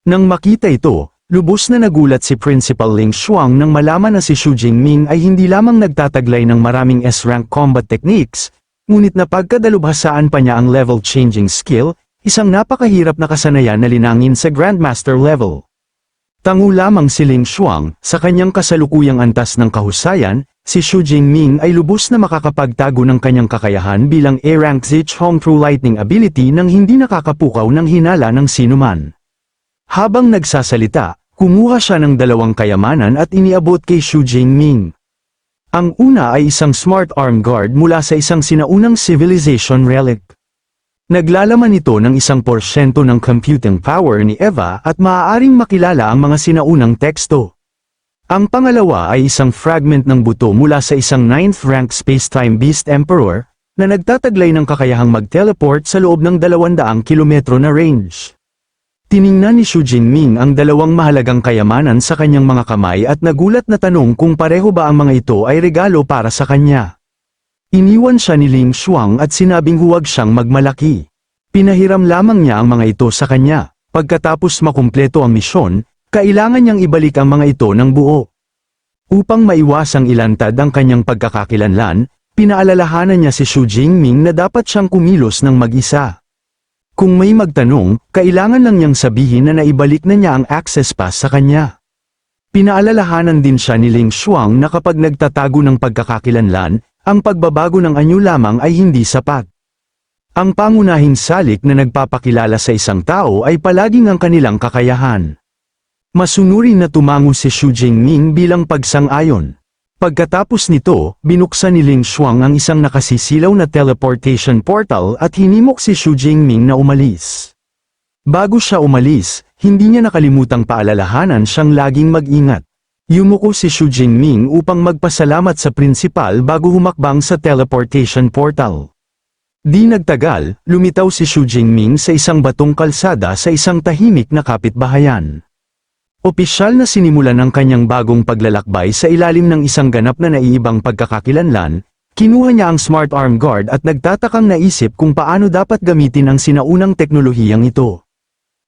Nang makita ito, lubos na nagulat si Principal Ling Xuang nang malaman na si Xu Jingming ay hindi lamang nagtataglay ng maraming S-rank combat techniques, ngunit napagkadalubhasaan pa niya ang level-changing skill, isang napakahirap na kasanayan na linangin sa Grandmaster level. Tangu lamang si Ling Xuang, sa kanyang kasalukuyang antas ng kahusayan, si Xu Jingming ay lubos na makakapagtago ng kanyang kakayahan bilang A-rank Zichong True Lightning ability nang hindi nakakapukaw ng hinala ng sinuman. Habang nagsasalita, kumuha siya ng dalawang kayamanan at iniabot kay Xu Jingming. Ang una ay isang smart arm guard mula sa isang sinaunang civilization relic. Naglalaman ito ng 1% ng computing power ni Eva at maaaring makilala ang mga sinaunang teksto. Ang pangalawa ay isang fragment ng buto mula sa isang 9th rank Spacetime Beast Emperor, na nagtataglay ng kakayahang mag-teleport sa loob ng 200 kilometro na range. Tiningnan ni Xu Jingming ang dalawang mahalagang kayamanan sa kanyang mga kamay at nagulat na tanong kung pareho ba ang mga ito ay regalo para sa kanya. Iniwan siya ni Ling Xuang at sinabing huwag siyang magmalaki. Pinahiram lamang niya ang mga ito sa kanya. Pagkatapos makumpleto ang misyon, kailangan niyang ibalik ang mga ito ng buo. Upang maiwasang ilantad ang kanyang pagkakakilanlan, pinaalalahanan niya si Xu Jingming na dapat siyang kumilos ng mag-isa. Kung may magtanong, kailangan lang niyang sabihin na naibalik na niya ang access pass sa kanya. Pinaalalahanan din siya ni Ling Xuang na kapag nagtatago ng pagkakakilanlan, ang pagbabago ng anyo lamang ay hindi sapat. Ang pangunahing salik na nagpapakilala sa isang tao ay palaging ang kanilang kakayahan. Masunuri na tumango si Xu Jingming bilang pagsang-ayon. Pagkatapos nito, binuksan ni Ling Xuang ang isang nakasisilaw na teleportation portal at hinimok si Xu Jingming na umalis. Bago siya umalis, hindi niya nakalimutang paalalahanan siyang laging mag-ingat. Yumuko si Xu Jingming upang magpasalamat sa prinsipal bago humakbang sa teleportation portal. Di nagtagal, lumitaw si Xu Jingming sa isang batong kalsada sa isang tahimik na kapitbahayan. Opisyal na sinimulan ang kanyang bagong paglalakbay sa ilalim ng isang ganap na naiibang pagkakakilanlan, kinuha niya ang Smart Arm Guard at nagtatakang naisip kung paano dapat gamitin ang sinaunang teknolohiyang ito.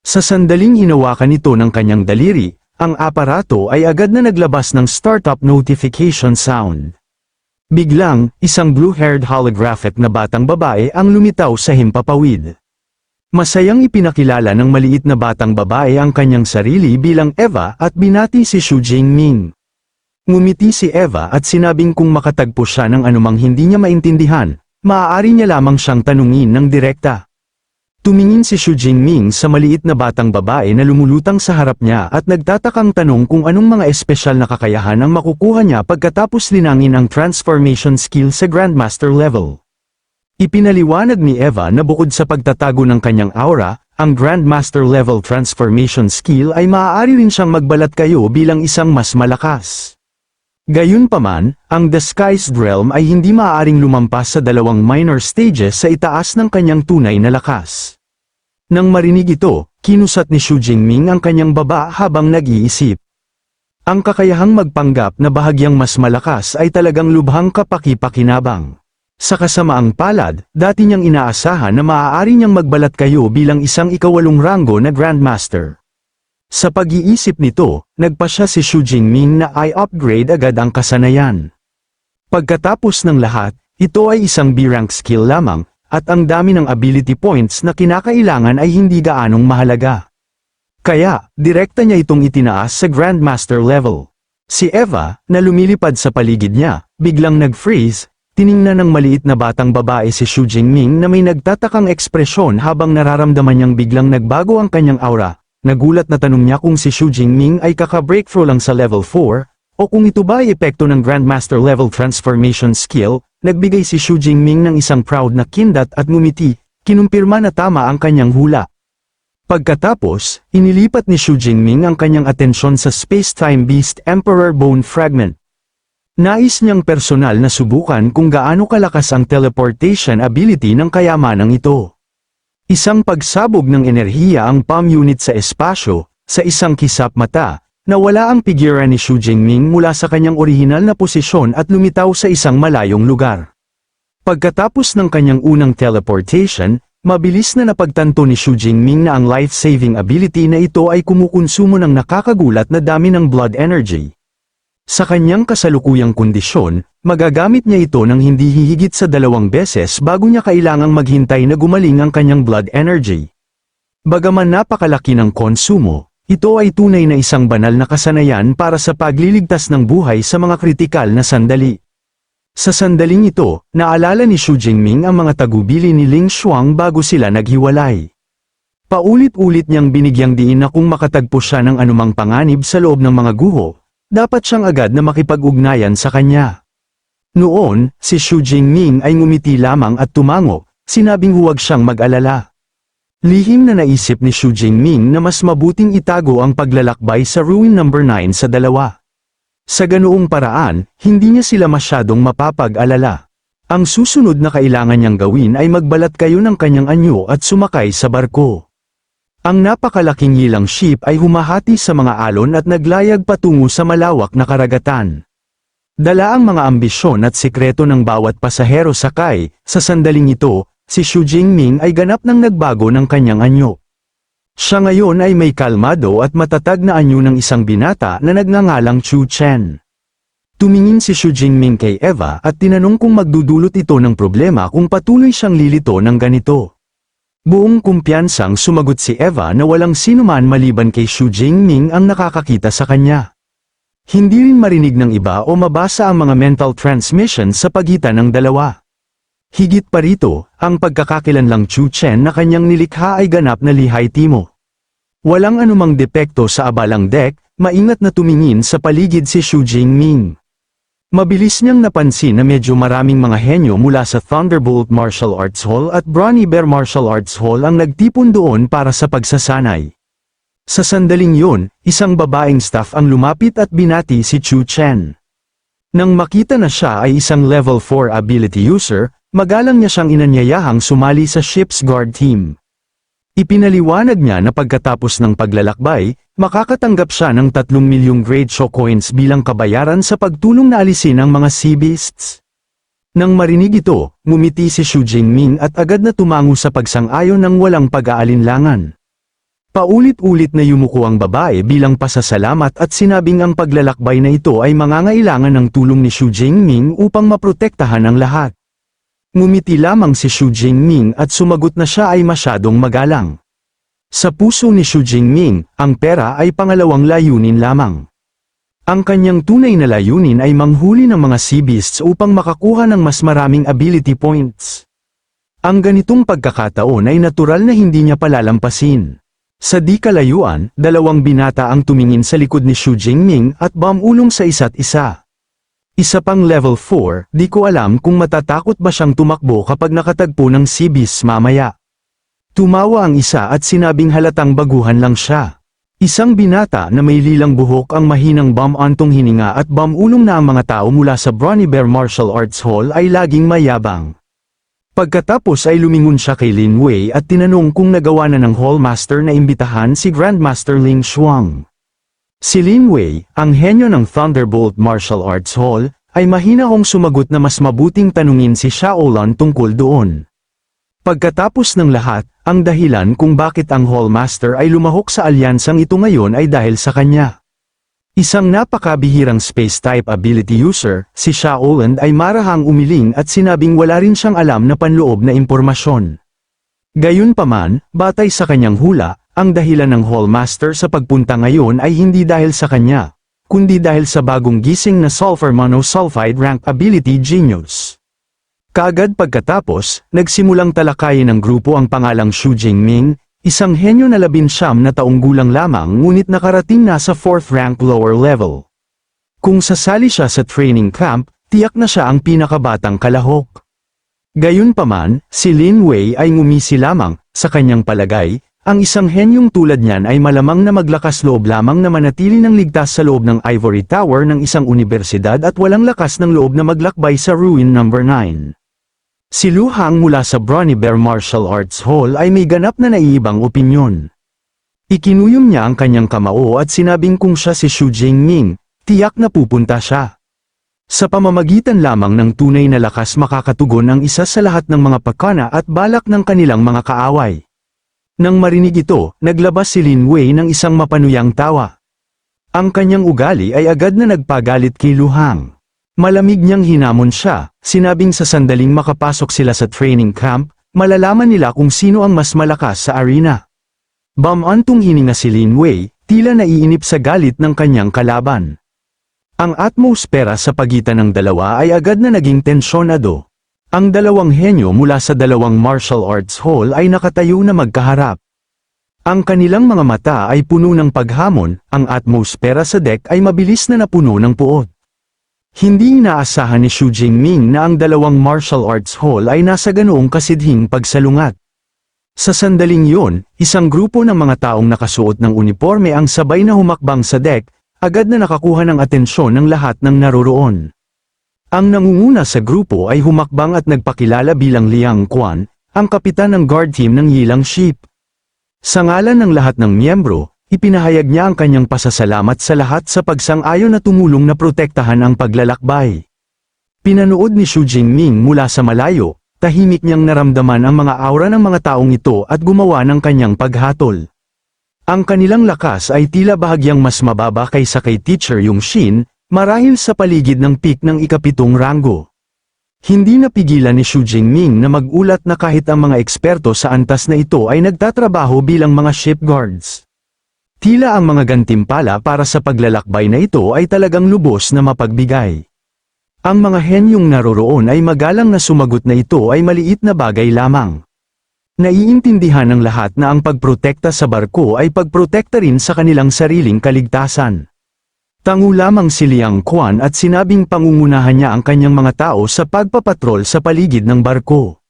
Sa sandaling hinawakan ito ng kanyang daliri, ang aparato ay agad na naglabas ng startup notification sound. Biglang, isang blue-haired holographic na batang babae ang lumitaw sa himpapawid. Masayang ipinakilala ng maliit na batang babae ang kanyang sarili bilang Eva at binati si Xu Jingming. Ngumiti si Eva at sinabing kung makatagpo siya ng anumang hindi niya maintindihan, maaari niya lamang siyang tanungin ng direkta. Tumingin si Xu Jingming sa maliit na batang babae na lumulutang sa harap niya at nagtatakang tanong kung anong mga espesyal na kakayahan ang makukuha niya pagkatapos linangin ang transformation skill sa Grandmaster level. Ipinaliwanag ni Eva na bukod sa pagtatago ng kanyang aura, ang Grandmaster level transformation skill ay maaari rin siyang magbalat kayo bilang isang mas malakas. Gayunpaman, ang Disguised Realm ay hindi maaaring lumampas sa dalawang minor stages sa itaas ng kanyang tunay na lakas. Nang marinig ito, kinusat ni Xu Jingming ang kanyang baba habang nag-iisip. Ang kakayahang magpanggap na bahagyang mas malakas ay talagang lubhang kapaki-pakinabang. Sa kasamaang palad, dati niyang inaasahan na maaari niyang magbalat kayo bilang isang ikawalong ranggo na Grandmaster. Sa pag-iisip nito, nagpasya si Xu Jingming na i-upgrade agad ang kasanayan. Pagkatapos ng lahat, ito ay isang B-rank skill lamang, at ang dami ng ability points na kinakailangan ay hindi gaanong mahalaga. Kaya, direkta niya itong itinaas sa Grandmaster level. Si Eva, na lumilipad sa paligid niya, biglang nag-freeze. Tiningnan ng maliit na batang babae si Xu Jingming na may nagtatakang ekspresyon habang nararamdaman niyang biglang nagbago ang kanyang aura. Nagulat na tanong niya kung si Xu Jingming ay kaka-breakthrough lang sa level 4, o kung ito ba ay epekto ng Grandmaster level transformation skill. Nagbigay si Xu Jingming ng isang proud na kindat at ngumiti, kinumpirma na tama ang kanyang hula. Pagkatapos, inilipat ni Xu Jingming ang kanyang atensyon sa Spacetime Beast Emperor Bone Fragment. Nais niyang personal na subukan kung gaano kalakas ang teleportation ability ng kayamanang ito. Isang pagsabog ng enerhiya ang palm unit sa espasyo, sa isang kisap mata, nawala ang figura ni Xu Jingming mula sa kanyang orihinal na posisyon at lumitaw sa isang malayong lugar. Pagkatapos ng kanyang unang teleportation, Mabilis na napagtanto ni Xu Jingming na ang life-saving ability na ito ay kumukonsumo ng nakakagulat na dami ng blood energy. Sa kanyang kasalukuyang kondisyon, magagamit niya ito ng hindi hihigit sa 2 beses bago niya kailangang maghintay na gumaling ang kanyang blood energy. Bagaman napakalaki ng konsumo, ito ay tunay na isang banal na kasanayan para sa pagliligtas ng buhay sa mga kritikal na sandali. Sa sandaling ito, naalala ni Xu Jingming ang mga tagubili ni Ling Xuang bago sila naghiwalay. Paulit-ulit niyang binigyang diin na kung makatagpo siya ng anumang panganib sa loob ng mga guho, dapat siyang agad na makipag-ugnayan sa kanya. Noon, si Xu Jingming ay ngumiti lamang at tumango, sinabing huwag siyang mag-alala. Lihim na naisip ni Xu Jingming na mas mabuting itago ang paglalakbay sa Ruin No. 9 sa dalawa. Sa ganoong paraan, hindi niya sila masyadong mapapag-alala. Ang susunod na kailangan niyang gawin ay magbalat kayo ng kanyang anyo at sumakay sa barko. Ang napakalaking yilang ship ay humahati sa mga alon at naglayag patungo sa malawak na karagatan. Dala ang mga ambisyon at sikreto ng bawat pasahero sakay, sa sandaling ito, si Xu Jingming ay ganap nang nagbago ng kanyang anyo. Siya ngayon ay may kalmado at matatag na anyo ng isang binata na nagngangalang Chu Chen. Tumingin si Xu Jingming kay Eva at tinanong kung magdudulot ito ng problema kung patuloy siyang lilito ng ganito. Buong kumpiyansang sumagot si Eva na walang sinuman maliban kay Xu Jingming ang nakakakita sa kanya. Hindi rin marinig ng iba o mabasa ang mga mental transmission sa pagitan ng dalawa. Higit pa rito, ang pagkakakilanlang Chu Chen na kanyang nilikha ay ganap na lihay timo. Walang anumang depekto sa abalang deck, maingat na tumingin sa paligid si Xu Jingming. Mabilis niyang napansin na medyo maraming mga henyo mula sa Thunderbolt Martial Arts Hall at Brawny Bear Martial Arts Hall ang nagtipon doon para sa pagsasanay. Sa sandaling yun, isang babaeng staff ang lumapit at binati si Chu Chen. Nang makita na siya ay isang level 4 ability user, magalang niya siyang inanyayahang sumali sa ship's guard team. Ipinaliwanag niya na pagkatapos ng paglalakbay, makakatanggap siya ng 3 milyong Great Show Coins bilang kabayaran sa pagtulong na alisin ang mga sea beasts. Nang marinig ito, ngumiti si Xu Jingming at agad na tumango sa pagsang-ayon ng walang pag-aalinlangan. Paulit-ulit na yumuko ang babae bilang pasasalamat at sinabing ang paglalakbay na ito ay mangangailangan ng tulong ni Xu Jingming upang maprotektahan ang lahat. Ngumiti lamang si Xu Jingming at sumagot na siya ay masyadong magalang. Sa puso ni Xu Jingming, ang pera ay pangalawang layunin lamang. Ang kanyang tunay na layunin ay manghuli ng mga sea beasts upang makakuha ng mas maraming ability points. Ang ganitong pagkakataon ay natural na hindi niya palalampasin. Sa di kalayuan, 2 binata ang tumingin sa likod ni Xu Jingming at bumulong sa isa't isa. Isa pang level 4, di ko alam kung matatakot ba siyang tumakbo kapag nakatagpo ng sea beasts mamaya. Tumawa ang isa at sinabing halatang baguhan lang siya. Isang binata na may lilang buhok ang mahinang bum-antong hininga at bumulong na ang mga tao mula sa Brawny Bear Martial Arts Hall ay laging mayabang. Pagkatapos ay lumingon siya kay Lin Wei at tinanong kung nagawa na ng Hallmaster na imbitahan si Grandmaster Ling Xuang. Si Lin Wei, ang henyo ng Thunderbolt Martial Arts Hall, ay mahinahong sumagot na mas mabuting tanungin si Shaolan tungkol doon. Pagkatapos ng lahat, ang dahilan kung bakit ang Hallmaster ay lumahok sa alyansang ito ngayon ay dahil sa kanya. Isang napakabihirang space-type ability user, si Shaolan ay marahang umiling at sinabing wala rin siyang alam na panloob na impormasyon. Gayunpaman, batay sa kanyang hula, ang dahilan ng Hallmaster sa pagpunta ngayon ay hindi dahil sa kanya, kundi dahil sa bagong gising na Sulfur Monosulfide Rank Ability Genius. Kaagad pagkatapos, nagsimulang talakayin ng grupo ang pangalang Xu Jingming, isang henyo na 19 na taong gulang lamang ngunit nakarating na sa 4th rank lower level. Kung sasali siya sa training camp, tiyak na siya ang pinakabatang kalahok. Gayunpaman, si Lin Wei ay ngumisi lamang, sa kanyang palagay, ang isang henyong tulad niyan ay malamang na maglakas loob lamang na manatili ng ligtas sa loob ng Ivory Tower ng isang unibersidad at walang lakas ng loob na maglakbay sa Ruin No. 9. Si Lu Hang mula sa Brawny Bear Martial Arts Hall ay may ganap na naiibang opinyon. Ikinuyom niya ang kanyang kamao at sinabing kung siya si Xu Jingming, tiyak na pupunta siya. Sa pamamagitan lamang ng tunay na lakas makakatugon ang isa sa lahat ng mga pakana at balak ng kanilang mga kaaway. Nang marinig ito, naglabas si Lin Wei ng isang mapanuyang tawa. Ang kanyang ugali ay agad na nagpagalit kay Lu Hang. Malamig niyang hinamon siya, sinabing sa sandaling makapasok sila sa training camp, malalaman nila kung sino ang mas malakas sa arena. Bamantong hininga si Lin Wei, tila naiinip sa galit ng kanyang kalaban. Ang atmosfera sa pagitan ng dalawa ay agad na naging tensyonado. Ang dalawang henyo mula sa dalawang martial arts hall ay nakatayo na magkaharap. Ang kanilang mga mata ay puno ng paghamon, ang atmosfera sa deck ay mabilis na napuno ng puot. Hindi inaasahan ni Xu Jingming na ang dalawang martial arts hall ay nasa ganoong kasidhing pagsalungat. Sa sandaling yun, isang grupo ng mga taong nakasuot ng uniforme ang sabay na humakbang sa deck, agad na nakakuha ng atensyon ng lahat ng naroroon. Ang nangunguna sa grupo ay humakbang at nagpakilala bilang Liang Quan, ang kapitan ng guard team ng Yilang Ship. Sa ngalan ng lahat ng miyembro, ipinahayag niya ang kanyang pasasalamat sa lahat sa pagsang-ayon na tumulong na protektahan ang paglalakbay. Pinanood ni Xu Jingming mula sa malayo, tahimik niyang naramdaman ang mga aura ng mga taong ito at gumawa ng kanyang paghatol. Ang kanilang lakas ay tila bahagyang mas mababa kaysa kay Teacher Yung Shin, marahil sa paligid ng peak ng ikapitong ranggo. Hindi napigilan ni Xu Jingming na magulat na kahit ang mga eksperto sa antas na ito ay nagtatrabaho bilang mga ship guards. Tila ang mga gantimpala para sa paglalakbay na ito ay talagang lubos na mapagbigay. Ang mga henyong naroroon ay magalang na sumagot na ito ay maliit na bagay lamang. Naiintindihan ng lahat na ang pagprotekta sa barko ay pagprotekta rin sa kanilang sariling kaligtasan. Tango lamang si Liang Quan at sinabing pangungunahan niya ang kanyang mga tao sa pagpapatrol sa paligid ng barko.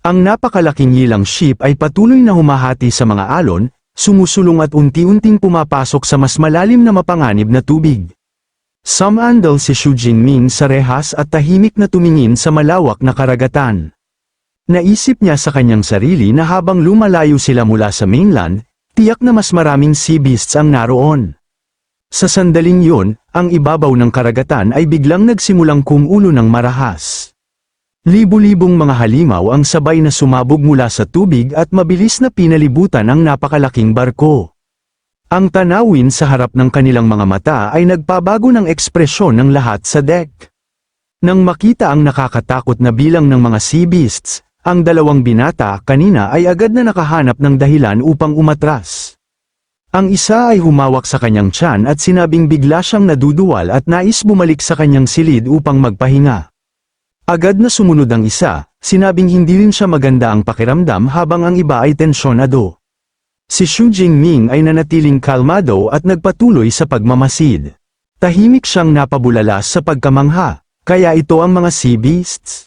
Ang napakalaking Yilang Ship ay patuloy na humahati sa mga alon, sumusulong at unti-unting pumapasok sa mas malalim na mapanganib na tubig. Sumandal si Xu Jingming sa rehas at tahimik na tumingin sa malawak na karagatan. Naisip niya sa kanyang sarili na habang lumalayo sila mula sa mainland, tiyak na mas maraming sea beasts ang naroon. Sa sandaling yun, ang ibabaw ng karagatan ay biglang nagsimulang kumulo ng marahas. Libu-libong mga halimaw ang sabay na sumabog mula sa tubig at mabilis na pinalibutan ang napakalaking barko. Ang tanawin sa harap ng kanilang mga mata ay nagpabago ng ekspresyon ng lahat sa deck. Nang makita ang nakakatakot na bilang ng mga sea beasts, ang dalawang binata kanina ay agad na nakahanap ng dahilan upang umatras. Ang isa ay humawak sa kanyang tiyan at sinabing bigla siyang naduduwal at nais bumalik sa kanyang silid upang magpahinga. Agad na sumunod ang isa, sinabing hindi rin siya maganda ang pakiramdam habang ang iba ay tensyonado. Si Xu Jingming ay nanatiling kalmado at nagpatuloy sa pagmamasid. Tahimik siyang napabulala sa pagkamangha, kaya ito ang mga sea beasts.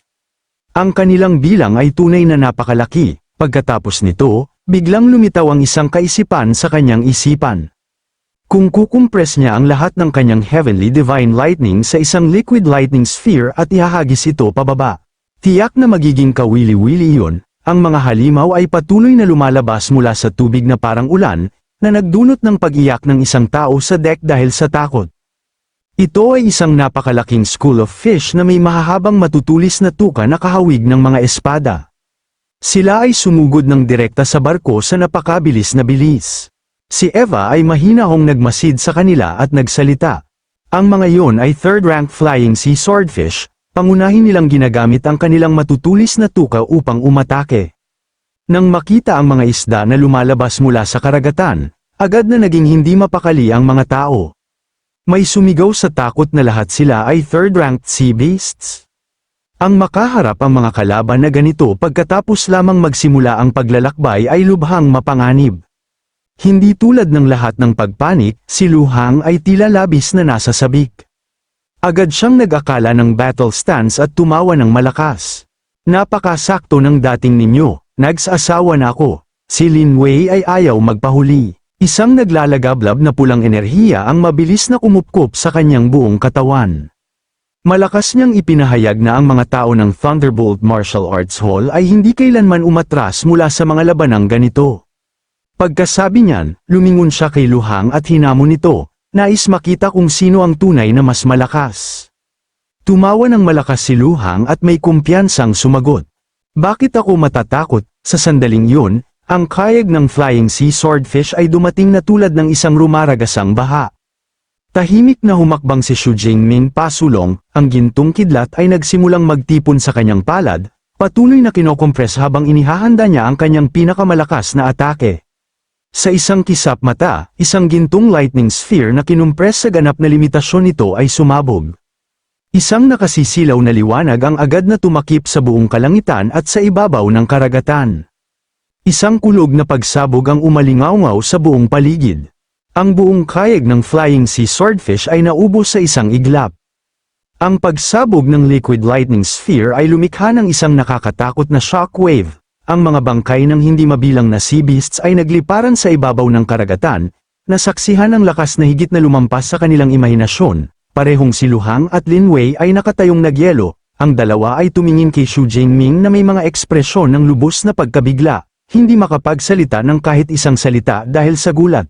Ang kanilang bilang ay tunay na napakalaki. Pagkatapos nito, biglang lumitaw ang isang kaisipan sa kanyang isipan. Kung kukumpres niya ang lahat ng kanyang heavenly divine lightning sa isang liquid lightning sphere at ihahagis ito pababa, tiyak na magiging kawili-wili yun. Ang mga halimaw ay patuloy na lumalabas mula sa tubig na parang ulan, na nagdulot ng pag-iyak ng isang tao sa deck dahil sa takot. Ito ay isang napakalaking school of fish na may mahahabang matutulis na tuka na kahawig ng mga espada. Sila ay sumugod ng direkta sa barko sa napakabilis na bilis. Si Eva ay mahinahong nagmasid sa kanila at nagsalita. Ang mga yon ay third-rank flying sea swordfish, pangunahin nilang ginagamit ang kanilang matutulis na tuka upang umatake. Nang makita ang mga isda na lumalabas mula sa karagatan, agad na naging hindi mapakali ang mga tao. May sumigaw sa takot na lahat sila ay third-ranked sea beasts. Ang makaharap ang mga kalaban na ganito pagkatapos lamang magsimula ang paglalakbay ay lubhang mapanganib. Hindi tulad ng lahat ng pagpanik, si Lu Hang ay tila labis na nasa sabik. Agad siyang nag-akala ng battle stance at tumawa ng malakas. Napakasakto ng dating ninyo, nagsasawa na ako. Si Lin Wei ay ayaw magpahuli. Isang naglalagablab na pulang enerhiya ang mabilis na kumupkop sa kanyang buong katawan. Malakas niyang ipinahayag na ang mga tao ng Thunderbolt Martial Arts Hall ay hindi kailanman umatras mula sa mga labanang ganito. Pagkasabi niyan, lumingon siya kay Lu Hang at hinamon nito, nais makita kung sino ang tunay na mas malakas. Tumawa ng malakas si Luhang at may kumpiyansang sumagot. Bakit ako matatakot? Sa sandaling yun, ang kayag ng flying sea swordfish ay dumating na tulad ng isang rumaragasang baha. Tahimik na humakbang si Xu Jingming pasulong, ang gintong kidlat ay nagsimulang magtipon sa kanyang palad, patuloy na kinokompres habang inihahanda niya ang kanyang pinakamalakas na atake. Sa isang kisap mata, isang gintong lightning sphere na kinumpres sa ganap na limitasyon nito ay sumabog. Isang nakasisilaw na liwanag ang agad na tumakip sa buong kalangitan at sa ibabaw ng karagatan. Isang kulog na pagsabog ang umalingaw sa buong paligid. Ang buong kayag ng flying sea swordfish ay naubos sa isang iglap. Ang pagsabog ng liquid lightning sphere ay lumikha ng isang nakakatakot na shockwave. Ang mga bangkay ng hindi mabilang na sea beasts ay nagliparan sa ibabaw ng karagatan, nasaksihan ang lakas na higit na lumampas sa kanilang imahinasyon. Parehong si Luhang at Lin Wei ay nakatayong nagyelo, ang dalawa ay tumingin kay Xu Jingming na may mga ekspresyon ng lubos na pagkabigla, hindi makapagsalita ng kahit isang salita dahil sa gulat.